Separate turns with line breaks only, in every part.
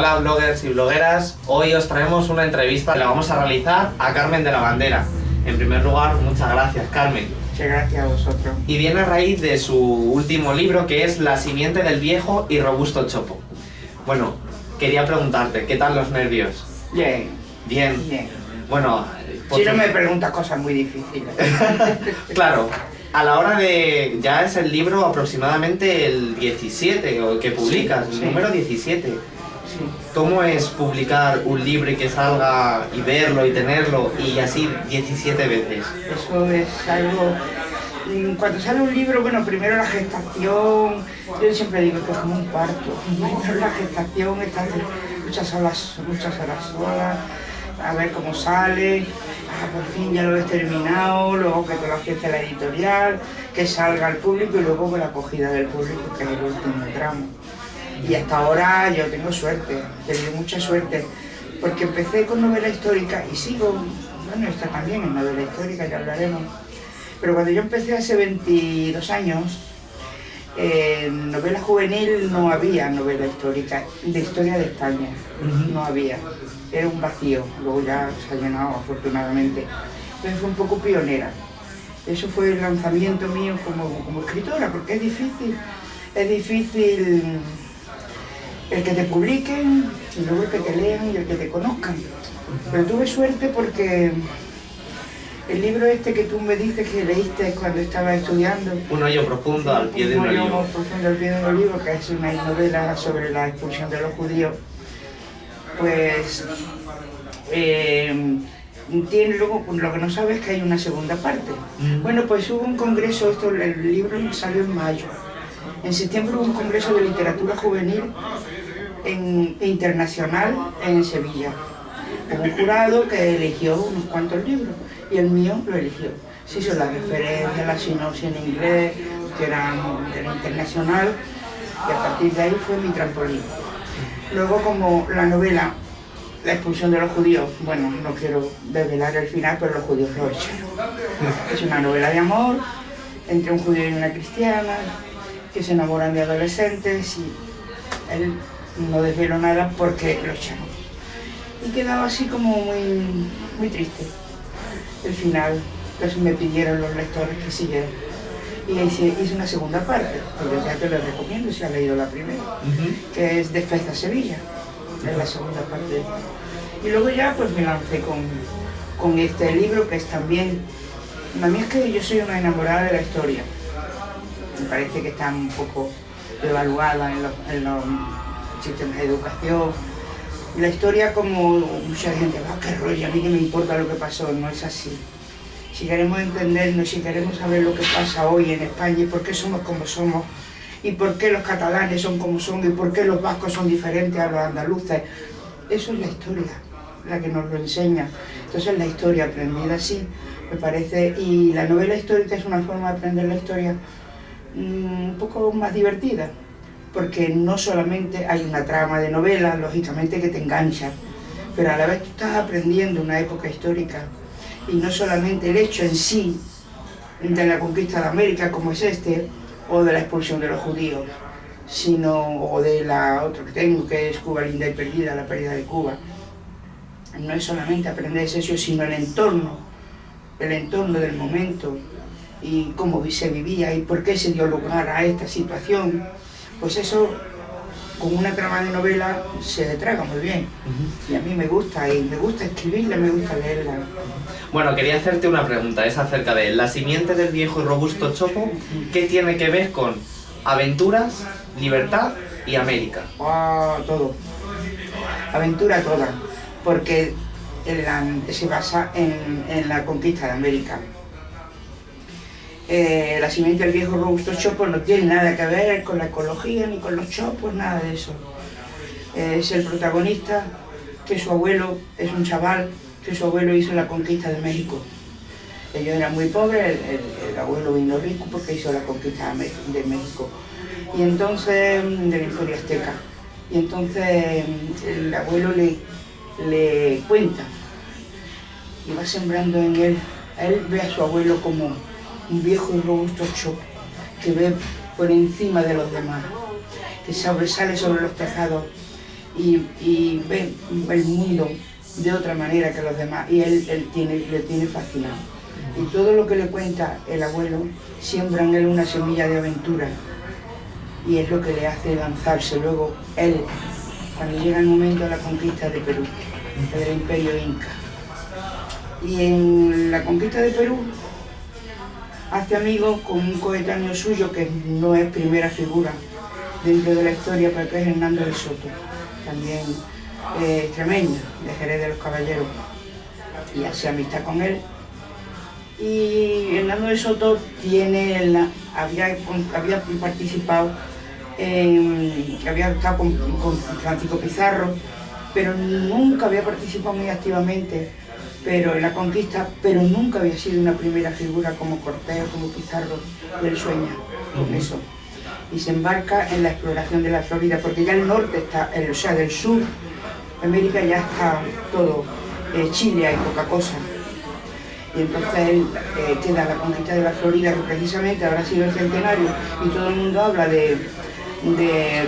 Hola bloggers y blogueras, hoy os traemos una entrevista que la vamos a realizar a Carmen de la Bandera. En primer lugar, muchas gracias, Carmen.
Muchas gracias a vosotros.
Y viene a raíz de su último libro, que es La simiente del viejo y robusto chopo. Bueno, quería preguntarte, ¿qué tal los nervios?
Bien.
Bien.
Bien.
Bueno,
Si no me preguntas cosas muy difíciles.
Claro, a la hora de... ya es el libro aproximadamente el 17 o que publicas,
Sí,
el número 17.
Sí.
¿Cómo es publicar un libro y que salga y verlo y tenerlo y así 17 veces?
Eso es algo... Cuando sale un libro, bueno, primero la gestación, yo siempre digo que es como un parto. Primero la gestación, estás muchas horas solas, a ver cómo sale, por fin ya lo he terminado, luego que te lo acepte la editorial, que salga al público y luego con la acogida del público, que es el último tramo. Y hasta ahora yo tengo suerte, he tenido mucha suerte, porque empecé con novela histórica y sigo, bueno, esta también es novela histórica, ya hablaremos. Pero cuando yo empecé hace 22 años, en novela juvenil no había novela histórica, de historia de España, no había, era un vacío, luego ya se ha llenado afortunadamente. Entonces fue un poco pionera, eso fue el lanzamiento mío como escritora, porque es difícil el que te publiquen, y luego el que te lean y el que te conozcan. Pero tuve suerte porque el libro este que tú me dices que leíste cuando estaba estudiando,
Un hoyo profundo al pie de un olivo.
Un hoyo profundo al pie de un olivo, que es una novela sobre la expulsión de los judíos, pues tiene luego, lo que no sabes es que hay una segunda parte. Bueno, pues hubo un congreso, el libro salió en mayo. En septiembre hubo un congreso de literatura juvenil internacional en Sevilla. Hubo un jurado que eligió unos cuantos libros y el mío lo eligió. Se hizo la referencia, la sinopsis en inglés, que era internacional, y a partir de ahí fue mi trampolín. Luego, como la novela La expulsión de los judíos, bueno, no quiero desvelar el final, pero los judíos lo echaron. Es una novela de amor entre un judío y una cristiana, que se enamoran de adolescentes y él no desveló nada porque lo echaron. Y quedaba así como muy triste el final. Entonces me pidieron los lectores que siguieran. Y hice una segunda parte, porque ya te lo recomiendo si has leído la primera, que es Defensa Sevilla, es la segunda parte. Y luego ya pues me lancé con este libro, que es también... A mí es que yo soy una enamorada de la historia. Me parece que está un poco devaluada en los sistemas de educación. Y la historia, como mucha gente, qué rollo, a mí que me importa lo que pasó, no es así. Si queremos entendernos, si queremos saber lo que pasa hoy en España y por qué somos como somos, y por qué los catalanes son como son, y por qué los vascos son diferentes a los andaluces, eso es la historia, la que nos lo enseña. Entonces la historia aprendida así, me parece, y la novela histórica es una forma de aprender la historia un poco más divertida, porque no solamente hay una trama de novela, lógicamente que te engancha, pero a la vez tú estás aprendiendo una época histórica, y no solamente el hecho en sí de la conquista de América, como es este, o de la expulsión de los judíos, sino, o de la otra que tengo, que es Cuba linda y perdida, la pérdida de Cuba. No es solamente aprender eso, sino el entorno del momento, y cómo se vivía y por qué se dio lugar a esta situación. Pues eso, con una trama de novela, se traga muy bien. Y a mí me gusta, y me gusta escribirla, me gusta leerla.
Bueno, quería hacerte una pregunta, es acerca de La simiente del viejo y robusto chopo. ¿Qué tiene que ver con aventuras, libertad y América?
Todo. Aventura toda, porque se basa en la conquista de América. La simiente del viejo robusto chopo no tiene nada que ver con la ecología ni con los chopos, nada de eso. Es el protagonista, que su abuelo es un chaval, que su abuelo hizo la conquista de México. Ellos eran muy pobres, el abuelo vino rico porque hizo la conquista de México. Y entonces, del Imperio Azteca. Y entonces el abuelo le cuenta y va sembrando en él. Él ve a su abuelo como un viejo y robusto chopo que ve por encima de los demás, que sobresale sobre los tejados y ve el mundo de otra manera que los demás, y le tiene fascinado. Y todo lo que le cuenta el abuelo siembra en él una semilla de aventura, y es lo que le hace lanzarse luego él, cuando llega el momento de la conquista de Perú, del imperio inca. Y en la conquista de Perú hace amigos con un coetáneo suyo que no es primera figura dentro de la historia, pero que es Hernando de Soto, también extremeño, de Jerez de los Caballeros, y hace amistad con él. Y Hernando de Soto había participado, había estado con Francisco Pizarro, pero nunca había participado muy activamente en la conquista, pero nunca había sido una primera figura como Cortés o como Pizarro, y él sueña con eso. Y se embarca en la exploración de la Florida, porque ya el norte está, o sea, del sur, América ya está todo, Chile hay poca cosa. Y entonces él queda la conquista de la Florida, que precisamente habrá sido el centenario, y todo el mundo habla de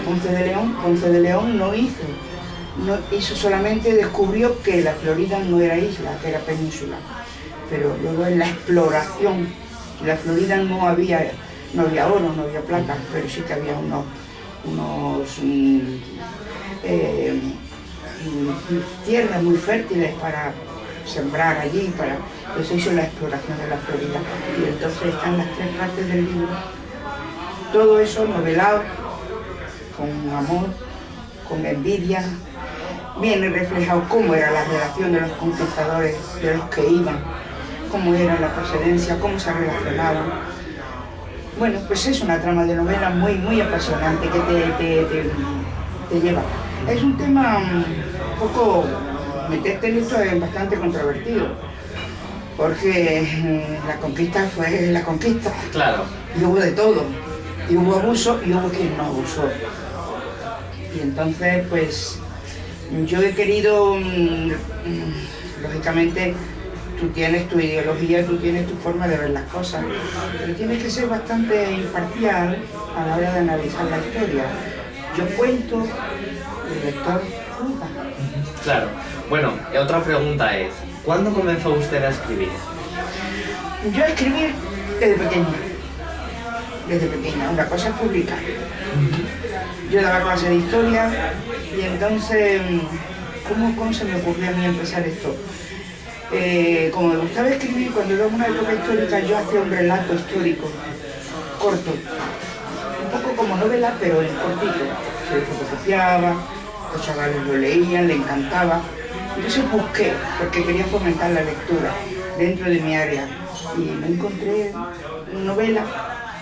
Ponce de León. Ponce de León no hizo solamente, descubrió que la Florida no era isla, que era península. Pero luego en la exploración, la Florida no había oro, no había plata, pero sí que había tierras muy fértiles para sembrar allí, entonces hizo la exploración de la Florida. Y entonces están las tres partes del libro, todo eso novelado, con amor, con envidia. Viene reflejado cómo era la relación de los conquistadores, de los que iban, cómo era la procedencia, cómo se relacionaban. Bueno, pues es una trama de novela muy, muy apasionante que te lleva. Es un tema un poco, meterte en esto es bastante controvertido, porque la conquista fue la conquista.
Claro.
Y hubo de todo, y hubo abuso y hubo quien no abusó. Y entonces, pues, yo he querido, lógicamente, tú tienes tu ideología, tú tienes tu forma de ver las cosas, pero tienes que ser bastante imparcial a la hora de analizar la historia. Yo cuento, el lector juzga.
Claro. Bueno, otra pregunta es, ¿cuándo comenzó usted a escribir?
Yo escribí desde pequeña. Desde pequeña. Una cosa es publicar. Yo daba clase de historia y entonces, ¿cómo se me ocurrió a mí empezar esto? Como me gustaba escribir, cuando iba a una época histórica, yo hacía un relato histórico, corto. Un poco como novela, pero en cortito. Se fotocopiaba, los chavales lo leían, le encantaba. Entonces busqué, porque quería fomentar la lectura dentro de mi área. Y me encontré novela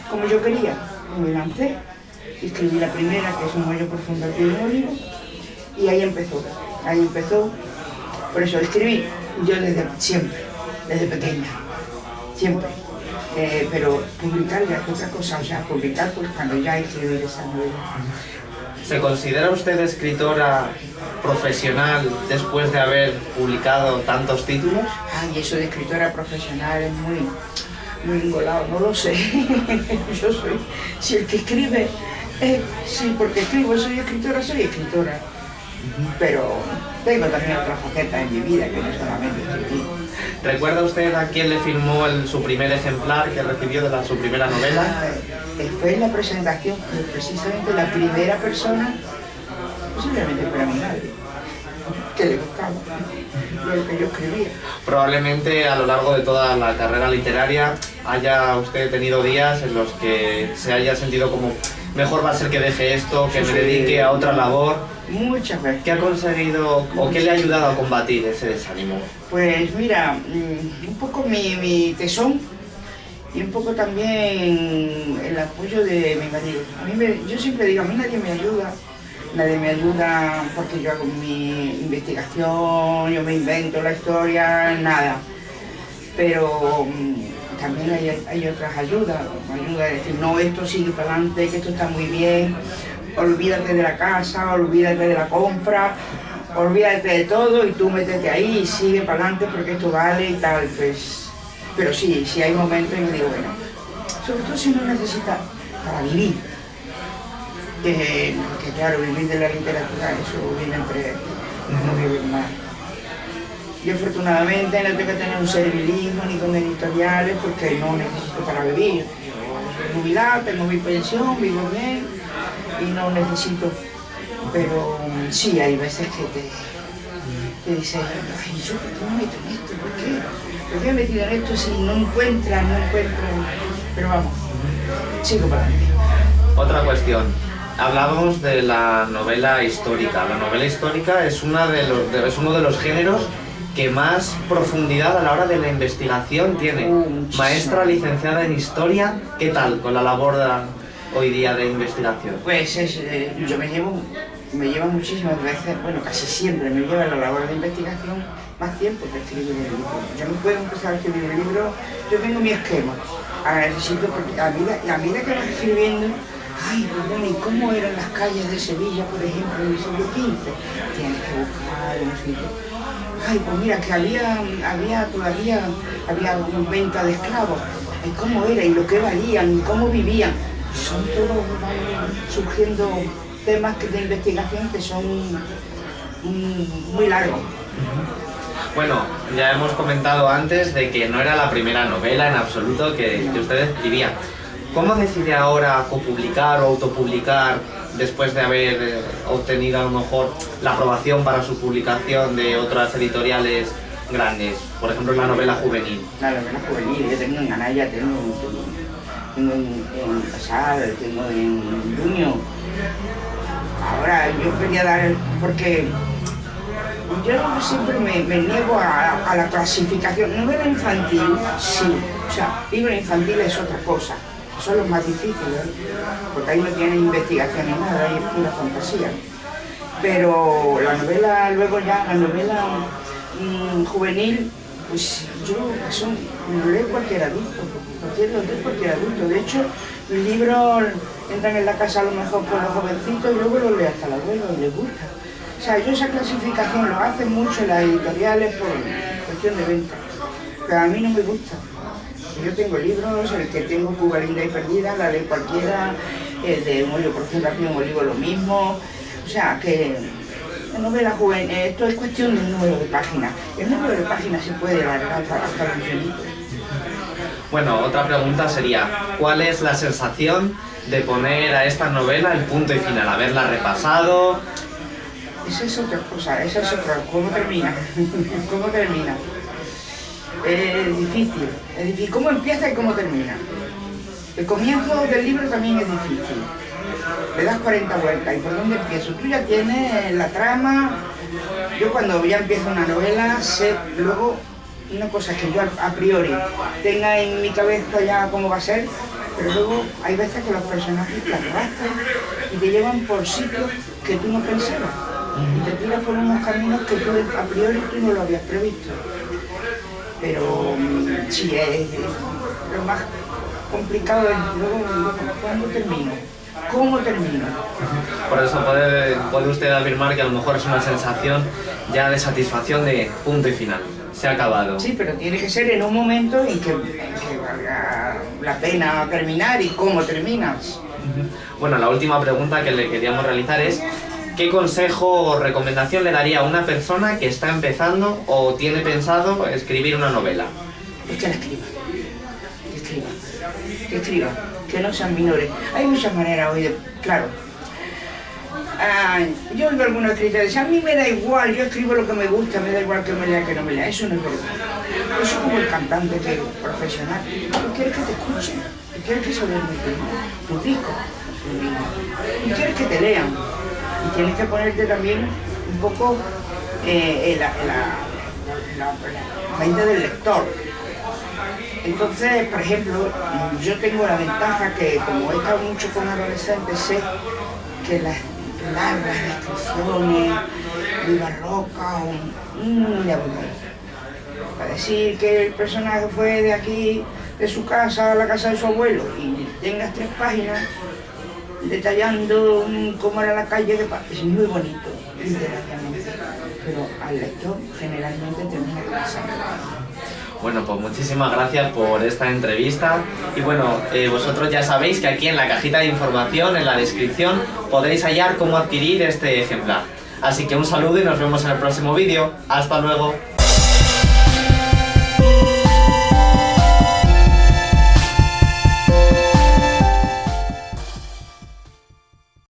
como yo quería. Y me lancé. Escribí la primera, que es Un hoyo profundo al pie de un olivo. Y ahí empezó. Por eso escribí yo desde siempre, desde pequeña, siempre. Pero publicar ya es otra cosa, o sea, publicar pues cuando ya escribí esa novela.
¿Se considera usted escritora profesional después de haber publicado tantos títulos?
Ay, eso de escritora profesional es muy engolado, no lo sé. Yo soy, si el que escribe, sí, porque escribo, soy escritora. Pero tengo también otra faceta en mi vida que no solamente escribir.
¿Recuerda usted a quién le firmó su primer ejemplar que recibió de su primera novela?
Fue en la presentación, precisamente la primera persona, posiblemente para mi madre, que le gustaba lo que yo escribía.
Probablemente a lo largo de toda la carrera literaria haya usted tenido días en los que se haya sentido como mejor va a ser que deje esto, que me dedique a otra labor.
Muchas veces.
¿Qué ha conseguido o qué le ha ayudado a combatir ese desánimo?
Pues mira, un poco mi tesón y un poco también el apoyo de mi marido. Yo siempre digo, a mí nadie me ayuda porque yo hago mi investigación, yo me invento la historia, nada. Pero también hay otras ayudas, ayuda a decir, no, esto sigue para adelante, que esto está muy bien, olvídate de la casa, olvídate de la compra, olvídate de todo y tú métete ahí y sigue para adelante porque esto vale y tal, pues. Pero sí hay momentos en que digo, bueno, sobre todo si uno necesita para vivir, que claro, vivir de la literatura, eso vive entre no vivir más. Yo afortunadamente no tengo que tener un servilismo ni con editoriales porque no necesito para vivir. Yo soy jubilado, tengo mi pensión, vivo bien y no necesito. Pero sí, hay veces que te dices, ay, ¿yo por qué me meto en esto? ¿Por qué? ¿Por qué me he metido en esto si no encuentran? Pero vamos, sigo para adelante.
Otra cuestión. Hablábamos de la novela histórica. La novela histórica es uno de los géneros que más profundidad a la hora de la investigación tiene. Maestra licenciada en Historia, ¿qué tal con la labor hoy día de investigación?
Pues yo me lleva muchísimas veces, bueno, casi siempre me lleva la labor de investigación más tiempo que escribir un libro. Yo no puedo empezar a escribir un libro, yo tengo mi esquema. Ahora necesito, porque a medida que vas escribiendo, ay, bueno, ¿y cómo eran las calles de Sevilla, por ejemplo, en el siglo XV? Tienes que buscar un sitio. Ay, pues mira, que todavía había venta de esclavos. ¿Y cómo era? ¿Y lo que valían? ¿Y cómo vivían? Son todos, van surgiendo temas de investigación que son muy largos.
Bueno, ya hemos comentado antes de que no era la primera novela en absoluto que usted escribía. ¿Cómo decide ahora copublicar o autopublicar después de haber obtenido a lo mejor la aprobación para su publicación de otras editoriales grandes? Por ejemplo, la novela juvenil.
La novela juvenil, yo tengo en Anaya, tengo en Casal, tengo en Duño. Ahora yo quería dar, porque yo siempre me niego a la clasificación. Novela infantil, sí, o sea, libro infantil es otra cosa. Son los más difíciles, porque ahí no tienen investigación ni nada, ahí es pura fantasía. Pero la novela, luego ya, la novela juvenil, pues yo lo lee cualquier adulto, cualquier adulto. De hecho, mis libros entran en la casa a lo mejor por los jovencitos y luego los lee hasta el abuelo y les gusta. O sea, yo esa clasificación lo hacen mucho las editoriales por cuestión de venta, pero a mí no me gusta. Yo tengo libros, el que tengo Cuba linda y perdida, la lee cualquiera, el de Un Olio por Fundación Olivo lo mismo, o sea que la novela juvenil, esto es cuestión del número de páginas. El número de páginas se puede alargar hasta el infinito.
Bueno, otra pregunta sería, ¿cuál es la sensación de poner a esta novela el punto y final? Haberla repasado.
Esa es otra cosa, ¿cómo termina? ¿Cómo termina? Es difícil. ¿Cómo empieza y cómo termina? El comienzo del libro también es difícil. Le das 40 vueltas, ¿y por dónde empiezo? Tú ya tienes la trama. Yo cuando ya empiezo una novela sé luego una cosa que yo a priori tenga en mi cabeza ya cómo va a ser, pero luego hay veces que los personajes te arrastran y te llevan por sitios que tú no pensabas y te tiras por unos caminos que tú a priori tú no lo habías previsto. Pero sí, lo más complicado es luego cuándo termino. ¿Cómo termino?
Por eso puede usted afirmar que a lo mejor es una sensación ya de satisfacción de punto y final. Se ha acabado.
Sí, pero tiene que ser en un momento en que valga la pena terminar. ¿Y cómo terminas?
Bueno, la última pregunta que le queríamos realizar es ¿qué consejo o recomendación le daría a una persona que está empezando o tiene pensado escribir una novela?
Es que la escriba, que no sean menores. Hay muchas maneras hoy de... Claro. Yo oigo algunos escritores, a mí me da igual, yo escribo lo que me gusta, me da igual que me lea que no me lea. Eso no es verdad. Eso es como el cantante que profesional. Tú quieres que te escuchen, tú quieres que se vean tus discos, tú quieres que te lean. Y tienes que ponerte también un poco la mente del lector. Entonces, por ejemplo, yo tengo la ventaja que como he estado mucho con adolescentes, sé que las largas descripciones muy barrocas me aburren. Para decir que el personaje fue de aquí, de su casa a la casa de su abuelo, y tengas 3 páginas detallando cómo era la calle de Paz, es muy bonito, literariamente, pero al lector generalmente termina cansando.
Bueno, pues muchísimas gracias por esta entrevista y bueno, vosotros ya sabéis que aquí en la cajita de información, en la descripción, podréis hallar cómo adquirir este ejemplar. Así que un saludo y nos vemos en el próximo vídeo. ¡Hasta luego!